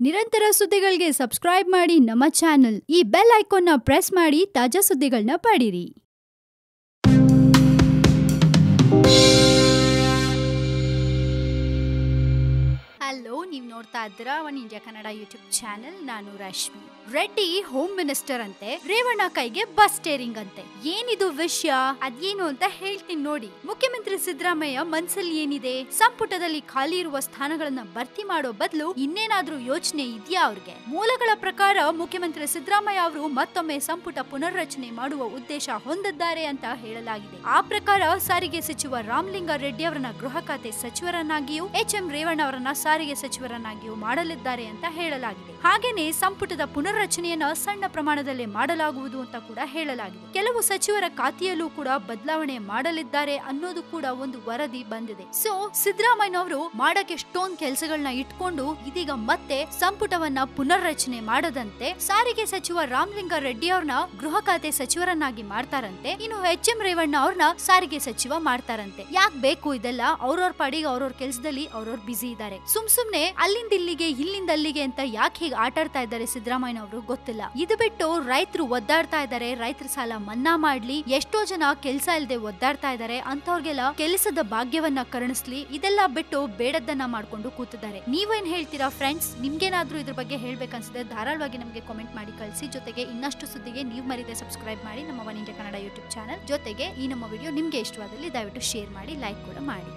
ನಿರಂತರ ಸುದ್ದಿಗಳಿಗೆ ಸಬ್ಸ್ಕ್ರೈಬ್ ಮಾಡಿ ನಮ್ಮ ಚಾನೆಲ್. ಈ ಬೆಲ್ ಐಕಾನ್ ನ ಪ್ರೆಸ್ ಮಾಡಿ ತಾಜಾ ಸುದ್ದಿಗಳನ್ನ ಪಡೀರಿ. ಹಲೋ, ನೀವು ನೋಡ್ತಾ ಇದ್ದೀರಾ one India Kannada YouTube channel. ನಾನು ರಶ್ಮಿ. ರೆಡ್ಡಿ ಹೋಮ್ ಮಿನಿಸ್ಟರ್ ಅಂತೆ, ರೇವಣ್ಣ ಕೈಗೆ ಬಸ್ ಸ್ಟೇರಿಂಗ್ ಅಂತೆ. ಏನಿದು ವಿಷಯ? ಅದೇನು ಅಂತ ಹೇಳ್ತೀನಿ ನೋಡಿ. ಮುಖ್ಯಮಂತ್ರಿ ಸಿದ್ದರಾಮಯ್ಯ ಮನ್ಸಲ್ಲಿ ಏನಿದೆ? ಸಂಪುಟದಲ್ಲಿ ಖಾಲಿ ಇರುವ ಸ್ಥಾನಗಳನ್ನ ಭರ್ತಿ ಮಾಡೋ ಬದಲು ಇನ್ನೇನಾದ್ರೂ ಯೋಚನೆ ಇದೆಯಾ ಅವ್ರಿಗೆ? ಮೂಲಗಳ ಪ್ರಕಾರ ಮುಖ್ಯಮಂತ್ರಿ ಸಿದ್ದರಾಮಯ್ಯ ಅವರು ಮತ್ತೊಮ್ಮೆ ಸಂಪುಟ ಪುನರ್ರಚನೆ ಮಾಡುವ ಉದ್ದೇಶ ಹೊಂದಿದ್ದಾರೆ ಅಂತ ಹೇಳಲಾಗಿದೆ. ಆ ಪ್ರಕಾರ ಸಾರಿಗೆ ಸಚಿವ ರಾಮಲಿಂಗಾರೆಡ್ಡಿ ಅವರನ್ನ ಗೃಹ ಖಾತೆ ಸಚಿವರನ್ನಾಗಿಯೂ ಎಚ್.ಎಂ. ರೇವಣ್ಣ ಅವರನ್ನ ಸಾರಿಗೆ ಸಚಿವರನ್ನಾಗಿಯೂ ಮಾಡಲಿದ್ದಾರೆ ಅಂತ ಹೇಳಲಾಗಿದೆ. ಹಾಗೇನೆ ಸಂಪುಟದ ಪುನರ್ರಚನೆಯನ್ನ ಸಣ್ಣ ಪ್ರಮಾಣದಲ್ಲೇ ಮಾಡಲಾಗುವುದು ಅಂತ ಕೂಡ ಹೇಳಲಾಗಿದೆ. ಕೆಲವು ಸಚಿವರ ಖಾತೆಯಲ್ಲೂ ಕೂಡ ಬದಲಾವಣೆ ಮಾಡಲಿದ್ದಾರೆ ಅನ್ನೋದು ಕೂಡ ಒಂದು ವರದಿ ಬಂದಿದೆ. ಸೊ ಸಿದ್ದರಾಮಯ್ಯನವರು ಮಾಡಕ್ಕೆ ಎಷ್ಟೊಂದು ಕೆಲಸಗಳನ್ನ ಇಟ್ಕೊಂಡು ಇದೀಗ ಮತ್ತೆ ಸಂಪುಟವನ್ನ ಪುನರ್ರಚನೆ ಮಾಡದಂತೆ ಸಾರಿಗೆ ಸಚಿವ ರಾಮಲಿಂಗಾರೆಡ್ಡಿ ಅವ್ರನ್ನ ಗೃಹ ಖಾತೆ ಸಚಿವರನ್ನಾಗಿ ಮಾಡ್ತಾರಂತೆ. ಇನ್ನು ಎಚ್.ಎಂ. ರೇವಣ್ಣ ಅವ್ರನ್ನ ಸಾರಿಗೆ ಸಚಿವ ಮಾಡ್ತಾರಂತೆ. ಯಾಕೆ ಬೇಕು ಇದೆಲ್ಲ? ಅವ್ರವ್ರ ಪಾಡಿಗೆ ಅವ್ರವ್ರ ಕೆಲಸದಲ್ಲಿ ಅವ್ರವ್ರ ಬಿಸಿ ಇದ್ದಾರೆ. ಸುಮ್ನೆ ಅಲ್ಲಿಂದ ಇಲ್ಲಿಗೆ ಇಲ್ಲಿಂದ ಅಲ್ಲಿಗೆ ಅಂತ ಯಾಕೆ ಹೀಗೆ ಆಟಾಡ್ತಾ ಇದ್ದಾರೆ ಸಿದ್ದರಾಮಯ್ಯ ಅವರು ಗೊತ್ತಿಲ್ಲ. ಇದು ಬಿಟ್ಟು ರೈತರು ಒದ್ದಾಡ್ತಾ ಇದ್ದಾರೆ, ರೈತರ ಸಾಲ ಮನ್ನಾ ಮಾಡ್ಲಿ, ಎಷ್ಟೋ ಜನ ಕೆಲಸ ಇಲ್ಲದೆ ಒದ್ದಾಡ್ತಾ ಇದ್ದಾರೆ, ಅಂತವ್ರಿಗೆಲ್ಲ ಕೆಲಸದ ಭಾಗ್ಯವನ್ನ ಕರುಣಿಸ್ಲಿ, ಇದೆಲ್ಲ ಬಿಟ್ಟು ಬೇಡದ್ದನ್ನ ಮಾಡ್ಕೊಂಡು ಕೂತಿದ್ದಾರೆ. ನೀವೇನ್ ಹೇಳ್ತೀರಾ ಫ್ರೆಂಡ್ಸ್? ನಿಮ್ಗೇನಾದ್ರೂ ಇದ್ರ ಬಗ್ಗೆ ಹೇಳ್ಬೇಕನ್ಸಿದ್ರೆ ಧಾರಾಳವಾಗಿ ನಮಗೆ ಕಾಮೆಂಟ್ ಮಾಡಿ ಕಳಿಸಿ. ಜೊತೆಗೆ ಇನ್ನಷ್ಟು ಸುದ್ದಿಗೆ ನೀವು ಮರೀದೆ ಸಬ್ಸ್ಕ್ರೈಬ್ ಮಾಡಿ ನಮ್ಮ one India Kannada YouTube channel. ಜೊತೆಗೆ ಈ ನಮ್ಮ ವಿಡಿಯೋ ನಿಮ್ಗೆ ಇಷ್ಟವಾದಲ್ಲಿ ದಯವಿಟ್ಟು ಶೇರ್ ಮಾಡಿ, ಲೈಕ್ ಕೂಡ ಮಾಡಿ.